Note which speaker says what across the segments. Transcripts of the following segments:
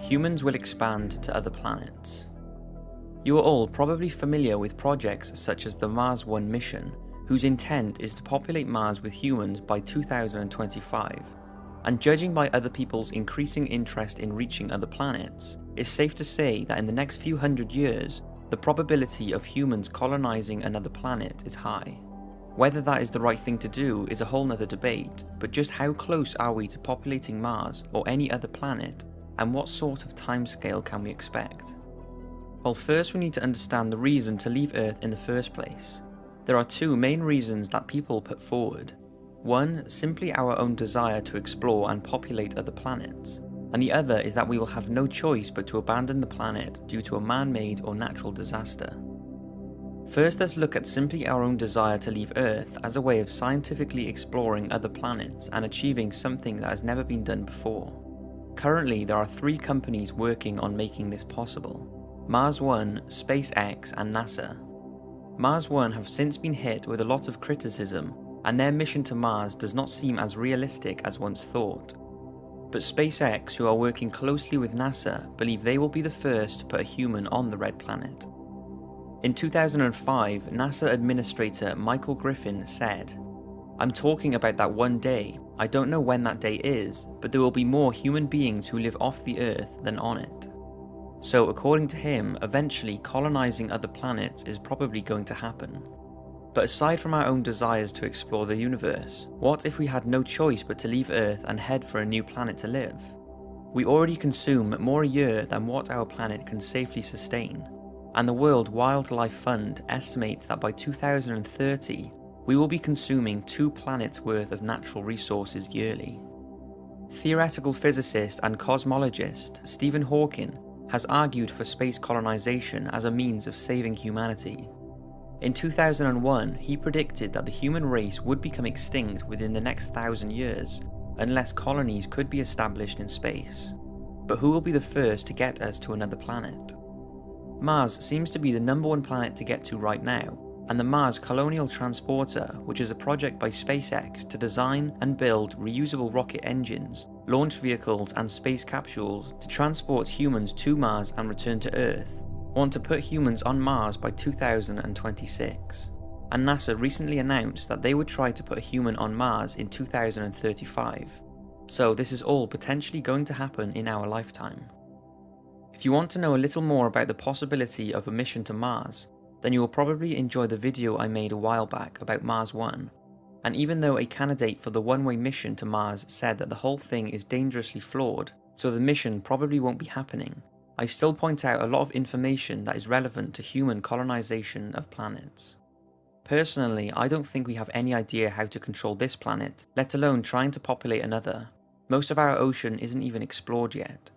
Speaker 1: humans will expand to other planets. You are all probably familiar with projects such as the Mars 1 mission, whose intent is to populate Mars with humans by 2025, and judging by other people's increasing interest in reaching other planets, it's safe to say that in the next few hundred years, the probability of humans colonizing another planet is high. Whether that is the right thing to do is a whole nother debate, but just how close are we to populating Mars or any other planet, and what sort of timescale can we expect? Well, first we need to understand the reason to leave Earth in the first place. There are two main reasons that people put forward. One, simply our own desire to explore and populate other planets, and the other is that we will have no choice but to abandon the planet due to a man-made or natural disaster. First, let's look at simply our own desire to leave Earth as a way of scientifically exploring other planets and achieving something that has never been done before. Currently, there are 3 companies working on making this possible: Mars 1, SpaceX, and NASA. Mars 1 have since been hit with a lot of criticism, and their mission to Mars does not seem as realistic as once thought. But SpaceX, who are working closely with NASA, believe they will be the first to put a human on the red planet. In 2005, NASA Administrator Michael Griffin said, "I'm talking about that one day. I don't know when that day is, but there will be more human beings who live off the Earth than on it." So according to him, eventually colonizing other planets is probably going to happen. But aside from our own desires to explore the universe, what if we had no choice but to leave Earth and head for a new planet to live? We already consume more a year than what our planet can safely sustain, and the World Wildlife Fund estimates that by 2030, we will be consuming 2 planets worth of natural resources yearly. Theoretical physicist and cosmologist Stephen Hawking has argued for space colonization as a means of saving humanity. In 2001, he predicted that the human race would become extinct within the next 1,000 years, unless colonies could be established in space. But who will be the first to get us to another planet? Mars seems to be the #1 planet to get to right now, and the Mars Colonial Transporter, which is a project by SpaceX to design and build reusable rocket engines, launch vehicles and space capsules to transport humans to Mars and return to Earth, want to put humans on Mars by 2026. And NASA recently announced that they would try to put a human on Mars in 2035. So this is all potentially going to happen in our lifetime. If you want to know a little more about the possibility of a mission to Mars, then you will probably enjoy the video I made a while back about Mars 1. And even though a candidate for the one-way mission to Mars said that the whole thing is dangerously flawed, so the mission probably won't be happening, I still point out a lot of information that is relevant to human colonization of planets. Personally, I don't think we have any idea how to control this planet, let alone trying to populate another. Most of our ocean isn't even explored yet.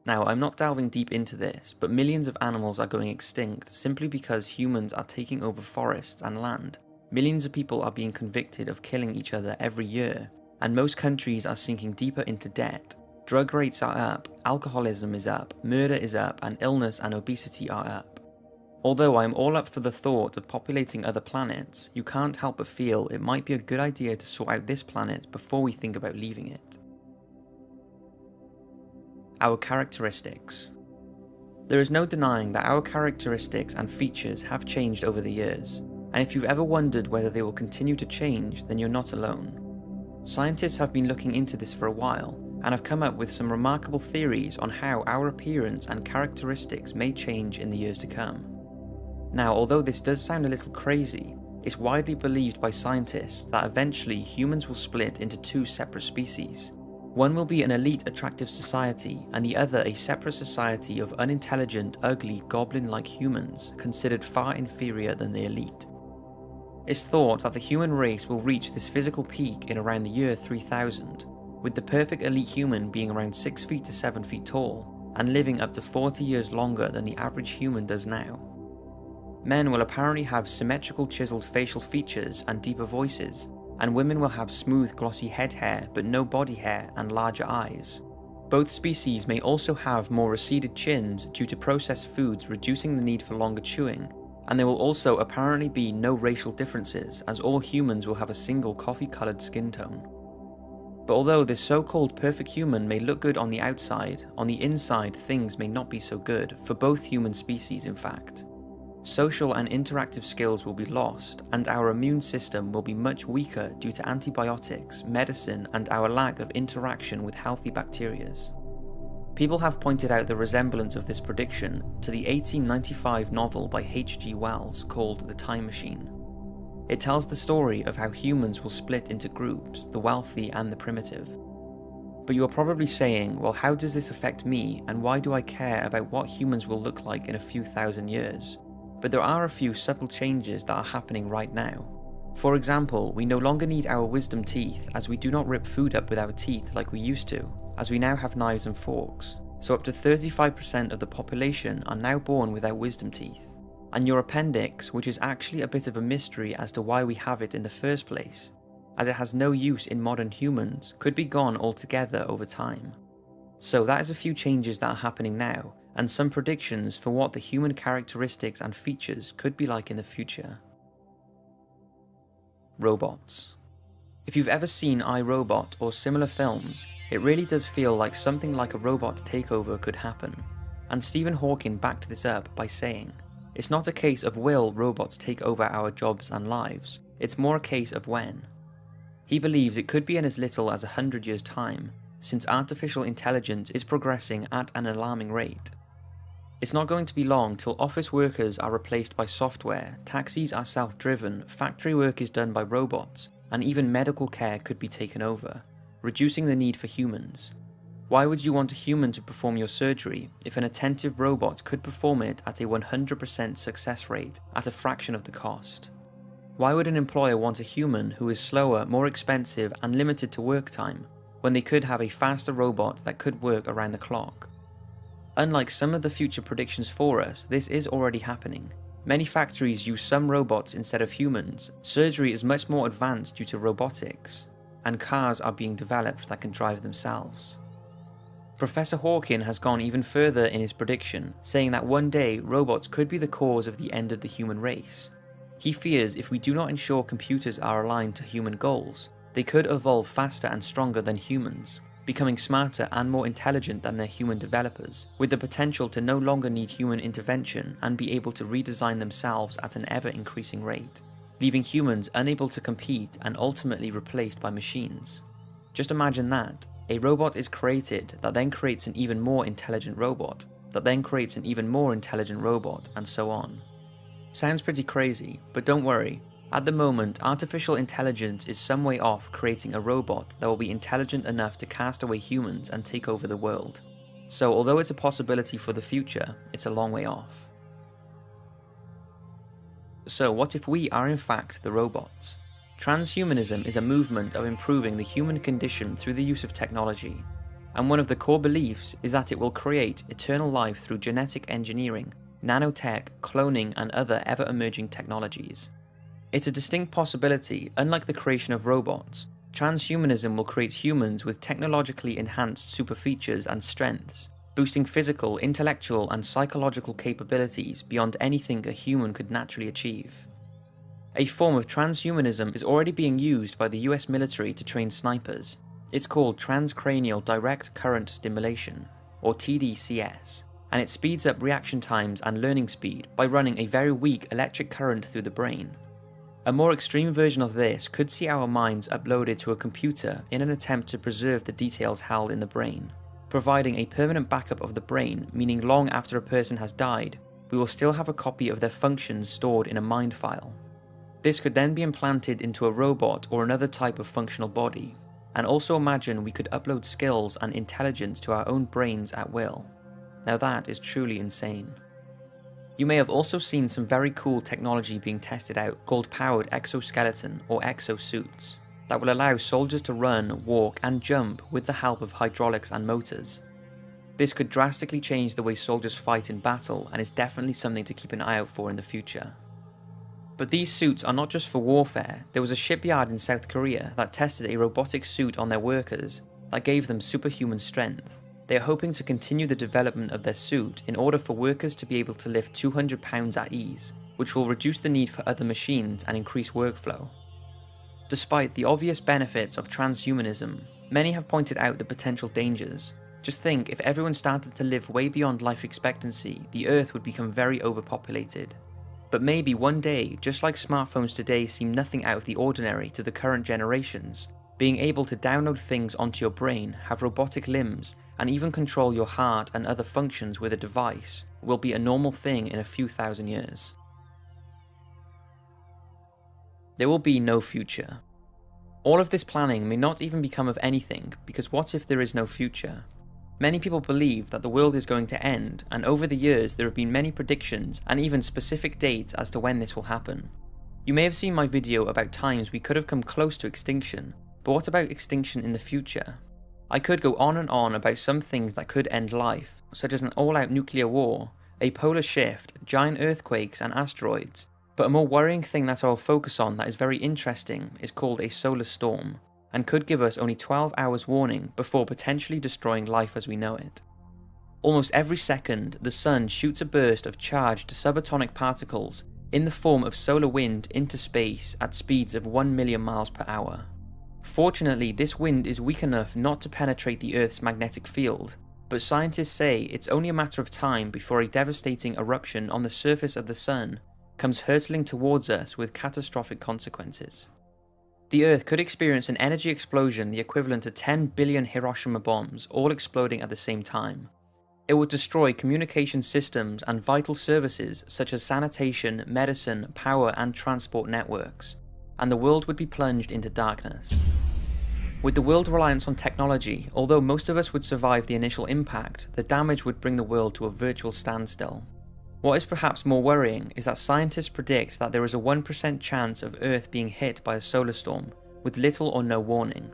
Speaker 1: Now, I'm not delving deep into this, but millions of animals are going extinct simply because humans are taking over forests and land. Millions of people are being convicted of killing each other every year, and most countries are sinking deeper into debt. Drug rates are up, alcoholism is up, murder is up, and illness and obesity are up. Although I am all up for the thought of populating other planets, you can't help but feel it might be a good idea to sort out this planet before we think about leaving it. Our characteristics. There is no denying that our characteristics and features have changed over the years, and if you've ever wondered whether they will continue to change, then you're not alone. Scientists have been looking into this for a while, and have come up with some remarkable theories on how our appearance and characteristics may change in the years to come. Now, although this does sound a little crazy, it's widely believed by scientists that eventually humans will split into 2 separate species. One will be an elite attractive society, and the other a separate society of unintelligent, ugly, goblin-like humans, considered far inferior than the elite. It's thought that the human race will reach this physical peak in around the year 3000, with the perfect elite human being around 6 feet to 7 feet tall, and living up to 40 years longer than the average human does now. Men will apparently have symmetrical chiseled facial features and deeper voices, and women will have smooth glossy head hair but no body hair and larger eyes. Both species may also have more receded chins due to processed foods reducing the need for longer chewing, and there will also apparently be no racial differences as all humans will have a single coffee-coloured skin tone. But although this so-called perfect human may look good on the outside, on the inside things may not be so good, for both human species in fact. Social and interactive skills will be lost, and our immune system will be much weaker due to antibiotics, medicine, and our lack of interaction with healthy bacteria. People have pointed out the resemblance of this prediction to the 1895 novel by H.G. Wells called The Time Machine. It tells the story of how humans will split into groups, the wealthy and the primitive. But you are probably saying, well, how does this affect me, and why do I care about what humans will look like in a few thousand years? But there are a few subtle changes that are happening right now. For example, we no longer need our wisdom teeth, as we do not rip food up with our teeth like we used to, as we now have knives and forks. So up to 35% of the population are now born without wisdom teeth. And your appendix, which is actually a bit of a mystery as to why we have it in the first place, as it has no use in modern humans, could be gone altogether over time. So that is a few changes that are happening now, and some predictions for what the human characteristics and features could be like in the future. Robots. If you've ever seen I, Robot or similar films, it really does feel like something like a robot takeover could happen. And Stephen Hawking backed this up by saying, "It's not a case of will robots take over our jobs and lives, it's more a case of when." He believes it could be in as little as 100 years' time, since artificial intelligence is progressing at an alarming rate. It's not going to be long till office workers are replaced by software, taxis are self-driven, factory work is done by robots, and even medical care could be taken over, reducing the need for humans. Why would you want a human to perform your surgery if an attentive robot could perform it at a 100% success rate at a fraction of the cost? Why would an employer want a human who is slower, more expensive, and limited to work time, when they could have a faster robot that could work around the clock? Unlike some of the future predictions for us, this is already happening. Many factories use some robots instead of humans, surgery is much more advanced due to robotics, and cars are being developed that can drive themselves. Professor Hawking has gone even further in his prediction, saying that one day robots could be the cause of the end of the human race. He fears if we do not ensure computers are aligned to human goals, they could evolve faster and stronger than humans, becoming smarter and more intelligent than their human developers, with the potential to no longer need human intervention and be able to redesign themselves at an ever-increasing rate, leaving humans unable to compete and ultimately replaced by machines. Just imagine that. A robot is created that then creates an even more intelligent robot, that then creates an even more intelligent robot, and so on. Sounds pretty crazy, but don't worry. At the moment, artificial intelligence is some way off creating a robot that will be intelligent enough to cast away humans and take over the world. So although it's a possibility for the future, it's a long way off. So what if we are in fact the robots? Transhumanism is a movement of improving the human condition through the use of technology, and one of the core beliefs is that it will create eternal life through genetic engineering, nanotech, cloning, and other ever-emerging technologies. It's a distinct possibility. Unlike the creation of robots, transhumanism will create humans with technologically enhanced super features and strengths, boosting physical, intellectual, and psychological capabilities beyond anything a human could naturally achieve. A form of transhumanism is already being used by the US military to train snipers. It's called transcranial direct current stimulation, or TDCS, and it speeds up reaction times and learning speed by running a very weak electric current through the brain. A more extreme version of this could see our minds uploaded to a computer in an attempt to preserve the details held in the brain, providing a permanent backup of the brain, meaning long after a person has died, we will still have a copy of their functions stored in a mind file. This could then be implanted into a robot or another type of functional body, and also imagine we could upload skills and intelligence to our own brains at will. Now that is truly insane. You may have also seen some very cool technology being tested out called powered exoskeleton or exosuits that will allow soldiers to run, walk, and jump with the help of hydraulics and motors. This could drastically change the way soldiers fight in battle and is definitely something to keep an eye out for in the future. But these suits are not just for warfare. There was a shipyard in South Korea that tested a robotic suit on their workers that gave them superhuman strength. They are hoping to continue the development of their suit in order for workers to be able to lift 200 pounds at ease, which will reduce the need for other machines and increase workflow. Despite the obvious benefits of transhumanism, many have pointed out the potential dangers. Just think, if everyone started to live way beyond life expectancy, the Earth would become very overpopulated. But maybe one day, just like smartphones today seem nothing out of the ordinary to the current generations, being able to download things onto your brain, have robotic limbs, and even control your heart and other functions with a device will be a normal thing in a few thousand years. There will be no future. All of this planning may not even become of anything, because what if there is no future? Many people believe that the world is going to end, and over the years there have been many predictions and even specific dates as to when this will happen. You may have seen my video about times we could have come close to extinction, but what about extinction in the future? I could go on and on about some things that could end life, such as an all-out nuclear war, a polar shift, giant earthquakes and asteroids, but a more worrying thing that I'll focus on that is very interesting is called a solar storm, and could give us only 12 hours warning before potentially destroying life as we know it. Almost every second, the sun shoots a burst of charged subatomic particles in the form of solar wind into space at speeds of 1 million miles per hour. Fortunately, this wind is weak enough not to penetrate the Earth's magnetic field, but scientists say it's only a matter of time before a devastating eruption on the surface of the sun comes hurtling towards us with catastrophic consequences. The Earth could experience an energy explosion the equivalent to 10 billion Hiroshima bombs all exploding at the same time. It would destroy communication systems and vital services such as sanitation, medicine, power and transport networks, and the world would be plunged into darkness. With the world reliance on technology, although most of us would survive the initial impact, the damage would bring the world to a virtual standstill. What is perhaps more worrying is that scientists predict that there is a 1% chance of Earth being hit by a solar storm with little or no warning.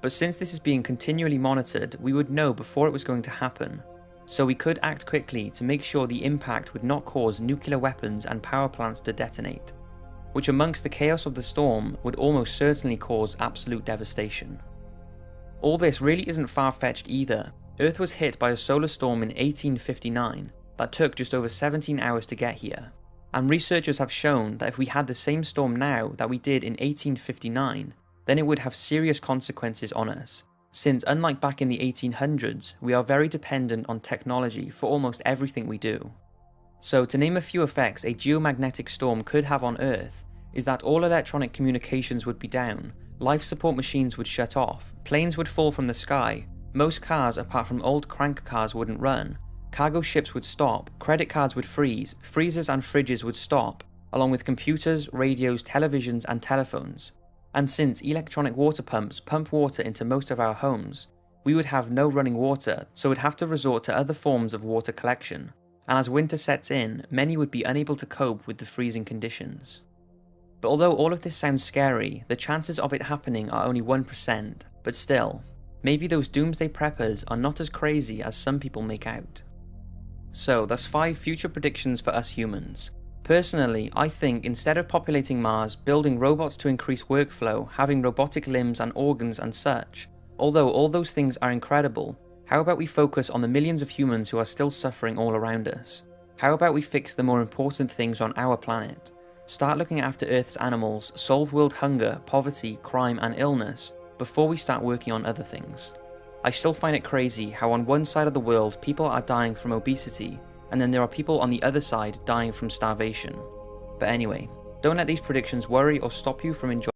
Speaker 1: But since this is being continually monitored, we would know before it was going to happen, so we could act quickly to make sure the impact would not cause nuclear weapons and power plants to detonate, which amongst the chaos of the storm would almost certainly cause absolute devastation. All this really isn't far-fetched either. Earth was hit by a solar storm in 1859, that took just over 17 hours to get here, and researchers have shown that if we had the same storm now that we did in 1859, then it would have serious consequences on us, since unlike back in the 1800s, we are very dependent on technology for almost everything we do. So to name a few effects a geomagnetic storm could have on Earth, is that all electronic communications would be down, life support machines would shut off, planes would fall from the sky, most cars apart from old crank cars wouldn't run, cargo ships would stop, credit cards would freeze, freezers and fridges would stop, along with computers, radios, televisions and telephones. And since electronic water pumps pump water into most of our homes, we would have no running water, so would have to resort to other forms of water collection. And as winter sets in, many would be unable to cope with the freezing conditions. But although all of this sounds scary, the chances of it happening are only 1%, but still, maybe those doomsday preppers are not as crazy as some people make out. So that's 5 future predictions for us humans. Personally, I think instead of populating Mars, building robots to increase workflow, having robotic limbs and organs and such, although all those things are incredible, how about we focus on the millions of humans who are still suffering all around us? How about we fix the more important things on our planet? Start looking after Earth's animals, solve world hunger, poverty, crime and illness, before we start working on other things. I still find it crazy how on one side of the world people are dying from obesity, and then there are people on the other side dying from starvation. But anyway, don't let these predictions worry or stop you from enjoying